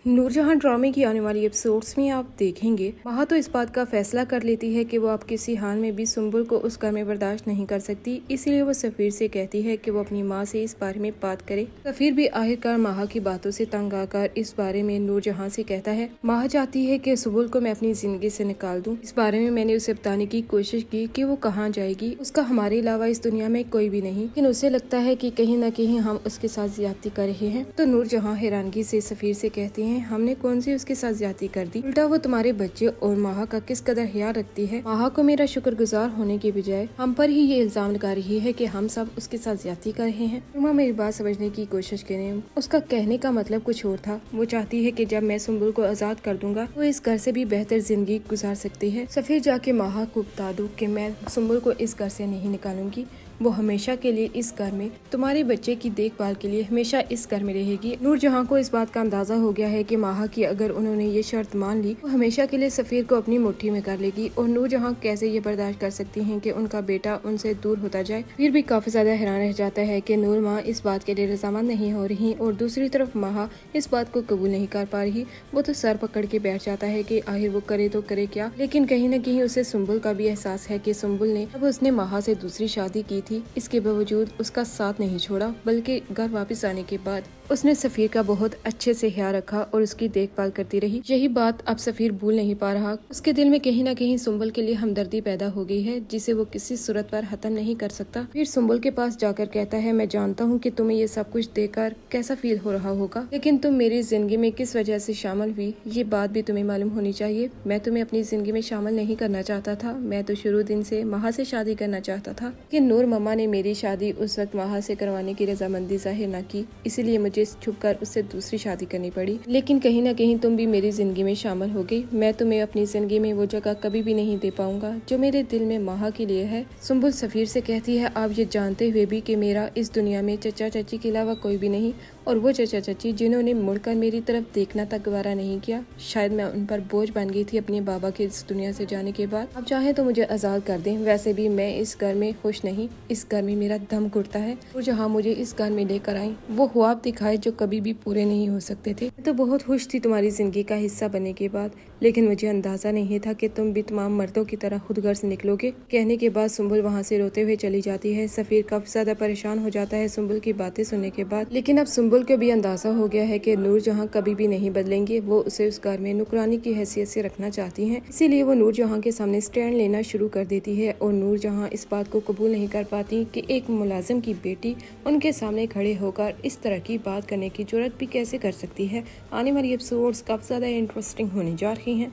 नूरजहां ड्रामे की आने वाली एपिसोड्स में आप देखेंगे महा तो इस बात का फैसला कर लेती है कि वो अब किसी हाल में भी सुम्बुल को उस घर में बर्दाश्त नहीं कर सकती। इसीलिए वो सफीर से कहती है कि वो अपनी माँ से इस बारे में बात करे। सफीर भी आखिरकार महा की बातों से तंग आकर इस बारे में नूरजहां से कहता है। महा चाहती है कि सुम्बुल को मैं अपनी जिंदगी से निकाल दूं। इस बारे में मैंने उसे बताने की कोशिश की कि वो कहाँ जाएगी, उसका हमारे अलावा इस दुनिया में कोई भी नहीं, लेकिन उसे लगता है कि कहीं न कहीं हम उसके साथ ज्यादती कर रहे हैं। तो नूरजहां हैरानगी से सफीर से कहती है, हमने कौन सी उसके साथ ज्यादती कर दी, उल्टा वो तुम्हारे बच्चे और महा का किस कदर ख्याल रखती है। महा को मेरा शुक्रगुजार होने के बजाय हम पर ही ये इल्जाम लगा रही है कि हम सब उसके साथ ज्यादती कर रहे हैं। रुमा मेरी बात समझने की कोशिश करें। उसका कहने का मतलब कुछ और था। वो चाहती है कि जब मैं सुम्बुल को आजाद कर दूंगा वो इस घर से भी बेहतर जिंदगी गुजार सकती है। सफीर जाके महा को बता दूं कि मैं सुम्बुल को इस घर से नहीं निकालूंगी, वो हमेशा के लिए इस घर में तुम्हारे बच्चे की देखभाल के लिए हमेशा इस घर में रहेगी। नूरजहां को इस बात का अंदाजा हो गया है कि महा की अगर उन्होंने ये शर्त मान ली वो हमेशा के लिए सफीर को अपनी मुट्ठी में कर लेगी। और नूरजहां कैसे ये बर्दाश्त कर सकती हैं कि उनका बेटा उनसे दूर होता जाए। फिर भी काफी ज्यादा हैरान रह जाता है कि नूर माँ इस बात के लिए रजामंद नहीं हो रही और दूसरी तरफ महा इस बात को कबूल नहीं कर पा रही। वो तो सर पकड़ के बैठ जाता है कि आखिर वो करे तो करे क्या। लेकिन कहीं न कहीं उसे सुम्बुल का भी एहसास है कि सुम्बुल ने अब उसने महा से दूसरी शादी की थी, इसके बावजूद उसका साथ नहीं छोड़ा, बल्कि घर वापस आने के बाद उसने सफीर का बहुत अच्छे से ख्याल रखा और उसकी देखभाल करती रही। यही बात अब सफीर भूल नहीं पा रहा। उसके दिल में कहीं ना कहीं सुम्बुल के लिए हमदर्दी पैदा हो गई है जिसे वो किसी सूरत पर खत्म नहीं कर सकता। फिर सुम्बुल के पास जाकर कहता है, मैं जानता हूँ कि तुम्हें ये सब कुछ देखकर कैसा फील हो रहा होगा, लेकिन तुम मेरी जिंदगी में किस वजह से शामिल हुई ये बात भी तुम्हें मालूम होनी चाहिए। मैं तुम्हें अपनी जिंदगी में शामिल नहीं करना चाहता था। मैं तो शुरू दिन से महा से शादी करना चाहता था, लेकिन नूर मम्मा ने मेरी शादी उस वक्त महा से करवाने की रजामंदी जाहिर न की, इसलिए मुझे छुपकर उससे दूसरी शादी करनी पड़ी। लेकिन कहीं ना कहीं तुम भी मेरी जिंदगी में शामिल हो गई। मैं तुम्हें अपनी जिंदगी में वो जगह कभी भी नहीं दे पाऊंगा जो मेरे दिल में महा के लिए है। सुम्बुल सफीर से कहती है, आप ये जानते हुए भी कि मेरा इस दुनिया में चचा चाची के अलावा कोई भी नहीं, और वो चचा चाची जिन्होंने मुड़कर मेरी तरफ देखना तक गवारा नहीं किया। शायद मैं उन पर बोझ बन गई थी अपने बाबा के इस दुनिया से जाने के बाद। अब चाहे तो मुझे आजाद कर दें, वैसे भी मैं इस घर में खुश नहीं। इस घर में मेरा दम घुटता है और जहाँ मुझे इस घर में लेकर आई वो ख्वाब दिखाए जो कभी भी पूरे नहीं हो सकते थे। मैं तो बहुत खुश थी तुम्हारी जिंदगी का हिस्सा बनने के बाद, लेकिन मुझे अंदाजा नहीं था कि तुम भी तमाम मर्दों की तरह खुद घर से निकलोगे। कहने के बाद सुम्बुल वहाँ से रोते हुए चली जाती है। सफीर काफी ज्यादा परेशान हो जाता है सुम्बुल की बातें सुनने के बाद, लेकिन अब सुम्बुल को भी अंदाजा हो गया है कि नूरजहां कभी भी नहीं बदलेंगे। वो उसे उस घर में नुकरानी की हैसियत से रखना चाहती हैं, इसीलिए वो नूरजहां के सामने स्टैंड लेना शुरू कर देती है। और नूरजहां इस बात को कबूल नहीं कर पाती कि एक मुलाजिम की बेटी उनके सामने खड़े होकर इस तरह की बात करने की जुर्रत भी कैसे कर सकती है। आने वाली एपिसोड्स काफी ज्यादा इंटरेस्टिंग होने जा रही हैं।